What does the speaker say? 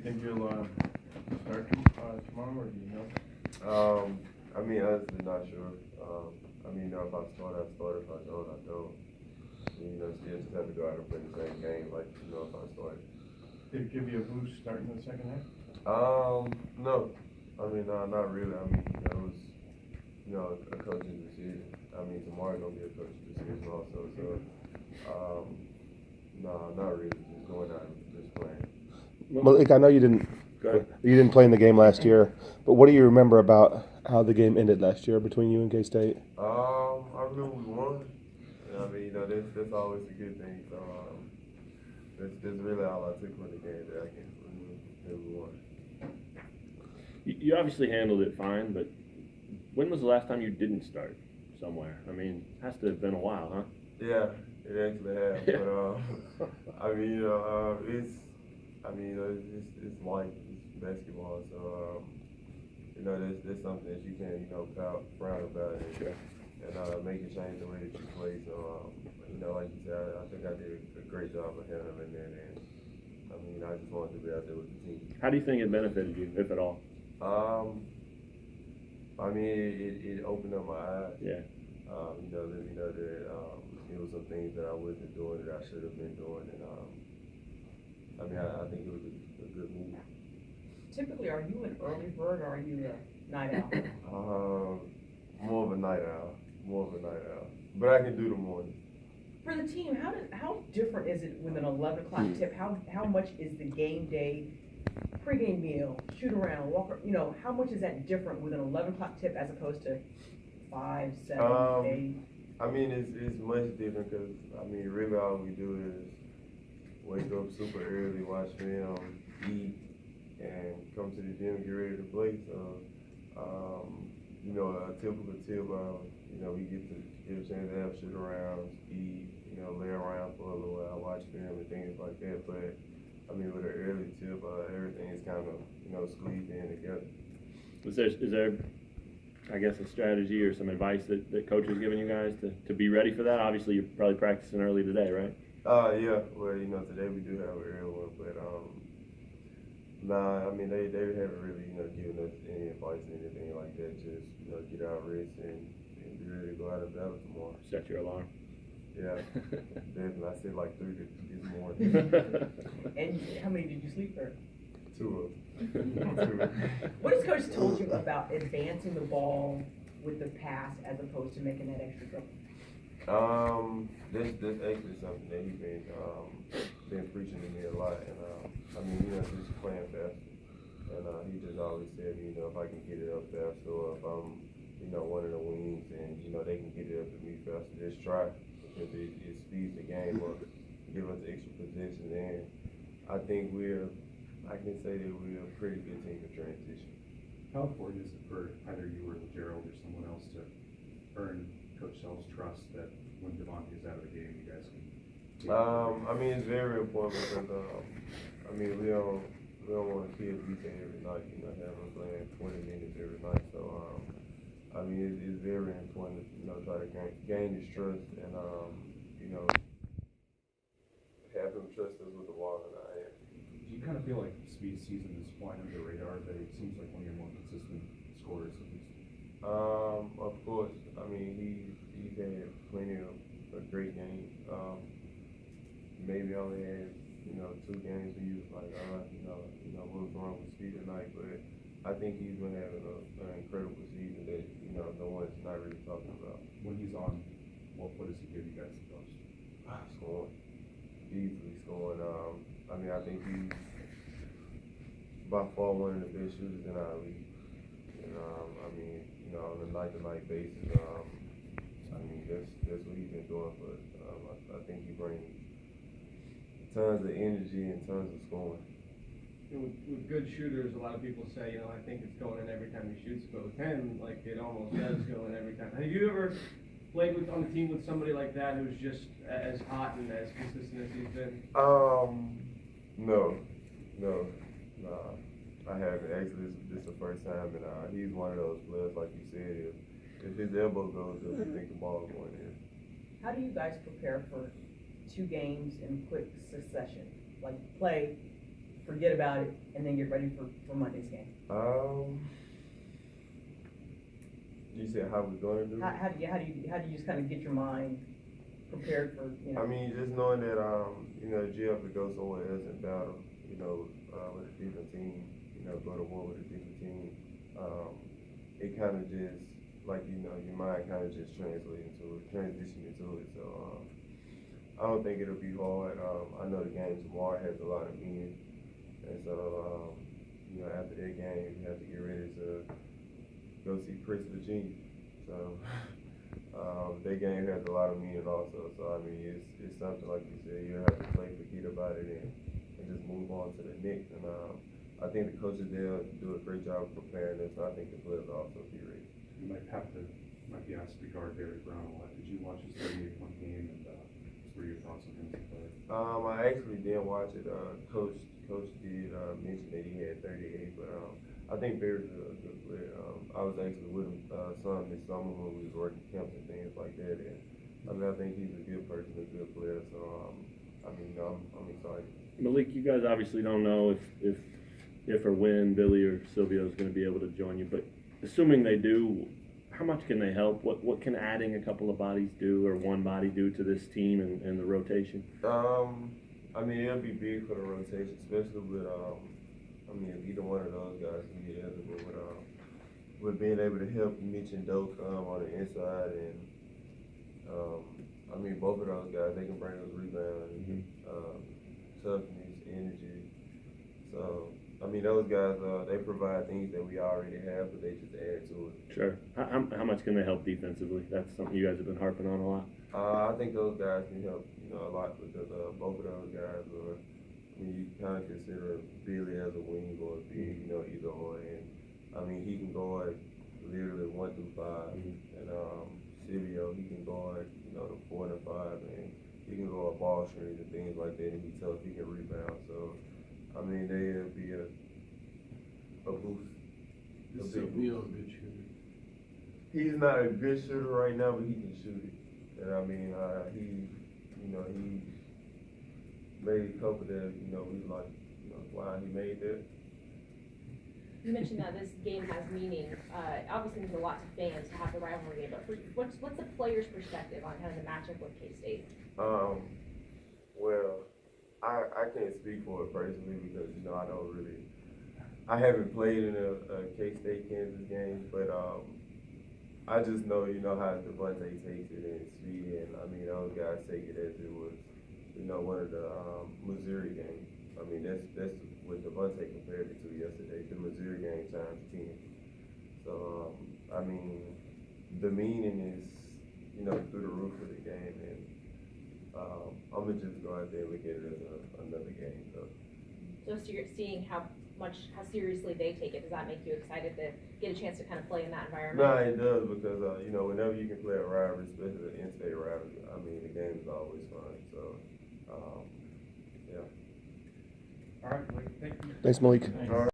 think you'll start tomorrow, or do you know? I mean, honestly, not sure. I mean, if I start, I start. If I don't, I don't. Still just have to go out and play the same game, like, if I start. Did it give you a boost starting the second half? No. I mean, not really. I mean, it was, a coaching decision. I mean, tomorrow gonna be a coaching decision also. So, no, not really. Just going out and just playing. Malik, I know you didn't play in the game last year, but what do you remember about how the game ended last year between you and K-State? I remember we won. I mean, that's always a good thing. So, that's really all I took from the game, that I can remember that we won. You obviously handled it fine, but when was the last time you didn't start somewhere? I mean, it has to have been a while, huh? Yeah, it actually has. But I mean, it's life, it's basketball. So that's something that you can't frown about it. Sure. And make it change the way that you play. So like you said, I think I did a great job of handling it. And I mean, I just wanted to be out there with the team. How do you think it benefited you, if at all? I mean, it opened up my eyes. Yeah. Let me know that it was some things that I wasn't doing that I should have been doing, and I mean, I think it was a good move. Typically, are you an early bird or are you a night owl? More of a night owl. But I can do the morning. For the team, how different is it with an 11 o'clock tip? How much is the game day pregame meal, shoot around, walk? How much is that different with an 11 o'clock tip as opposed to 5, 7, 8? I mean, it's much different because I mean, really all we do is wake up super early, watch film, eat, and come to the gym and get ready to play. So, a typical tip, we get a chance to have shoot around, eat, lay around for a little while, watch film and things like that. But I mean, with an early tip, everything is kind of squeezed in together. Is there, I guess, a strategy or some advice that coach has given you guys to be ready for that? Obviously, you're probably practicing early today, right? Yeah. Well, today we do have an early one, but nah. I mean, they haven't really given us any advice or anything like that. Just get out, rest, and be ready to go out and battle tomorrow. Set your alarm. Yeah, definitely. I said like 3 this morning. And how many did you sleep for? 2 of them. What has coach told you about advancing the ball with the pass as opposed to making that extra dribble? That's actually something that he's been preaching to me a lot, and I mean, just playing faster. And he just always said, if I can get it up faster, or if I'm, one of the wings, and they can get it up to me faster, just try, because it speeds the game up, give us extra possession, and I think I can say that we're a pretty good team for transition. How important is it for either you or Gerald or someone else to earn Coach Sell's trust that when Devontae's out of the game, you guys can? I mean, it's very important because I mean, we don't want to kill everything every night. Have them playing 20 minutes every night. So I mean, it's very important to try to gain his trust and have him trust us with the ball in our hand. Do you kind of feel like Speed's season is flying under the radar? That it seems like one of your more consistent scorers, at least. Of course. I mean, he's had plenty of great games. Maybe only had 2 games where he was like, what was wrong with Speed tonight? But I think he's been having an incredible season that no one's not really talking about. When he's on, what does he give you guys the most? Scoring, easily scoring. I mean, I think he's by far one of the best shooters in our league. And I mean, on a night-to-night basis, I mean, that's what he's been doing for us. I think he brings tons of energy and tons of scoring. With good shooters, a lot of people say, I think it's going in every time he shoots, but with him, like, it almost does go in every time. Have you ever played on the team with somebody like that who's just as hot and as consistent as he's been? No. I haven't. Actually, this is the first time, and he's one of those players, like you said, if his elbow goes up, you think the ball is going in. How do you guys prepare for 2 games in quick succession? Like play forget about it, and then get ready for Monday's game? You said how we gonna do it? How do you just kind of get your mind prepared for, you know? I mean, just knowing that, you know, you have to go somewhere else in battle, you know, with a different team, you know, go to war with a different team. It kind of just, like, you know, your mind kind of just transition into it. So, I don't think it'll be hard. I know the game tomorrow has a lot of meaning. And so, you know, after that game, you have to get ready to go see Prince, Virginia. So, that game has a lot of meaning also. So, I mean, it's something, like you said, you have to forget about it and just move on to the next. And I think the coaches there do a great job of preparing us. So I think the players also be ready. You might be asked to guard Barry Brown a lot. Did you watch his 38-point game, and what were your thoughts on him as a player? I actually didn't watch it. Coach did mention that he had 38, but I think Barry's a good player. I was actually with him some this summer when we was working camps and things like that. And I mean, I think he's a good person, a good player. So I mean, I'm excited. Malik, you guys obviously don't know if or when Billy or Silvio is going to be able to join you, but assuming they do, how much can they help? What can adding a couple of bodies do, or one body do, to this team and the rotation? I mean, it'll be big for the rotation, especially with I mean, if either one of those guys can get eligible with being able to help Mitch and Doak on the inside, and I mean, both of those guys, they can bring us rebounding, toughness, energy. So, I mean, those guys, they provide things that we already have, but they just add to it. Sure. How much can they help defensively? That's something you guys have been harping on a lot. I think those guys can help, you know, a lot, because both of those guys are, I mean, you kind of consider Billy as a wing or a big, you know, either or. And I mean, he can guard literally 1 through 5, and Silvio, he can guard, you know, the 4 and 5, and he can go a ball screens and things like that, and he's tough, he can rebound. So, I mean, they'll be a boost. Is Silvio a good shooter? He's not a good shooter right now, but he can shoot it. And I mean, he made a couple that, you know, we like, you know, wow, he made that. You mentioned that this game has meaning. Obviously, there's a lot to fans to have the rivalry game, but what's the player's perspective on kind of the matchup with K-State? Well, I can't speak for it personally, because, you know, I haven't played in a K-State Kansas game, but I just know, you know, how Devontae takes it and speed, and I mean, those guys take it as it was, you know, one of the Missouri games. I mean, that's what Devontae compared it to yesterday, the Missouri game times 10. So, I mean, the meaning is, you know, through the roof of the game, and I'm gonna just go out there and look at it as another game. So you're seeing how seriously they take it. Does that make you excited to get a chance to kind of play in that environment? No, it does, because you know, whenever you can play a rivalry, especially an in-state rivalry, I mean, the game is always fun. So, yeah. All right, Mike, thank you. Thanks, Malik.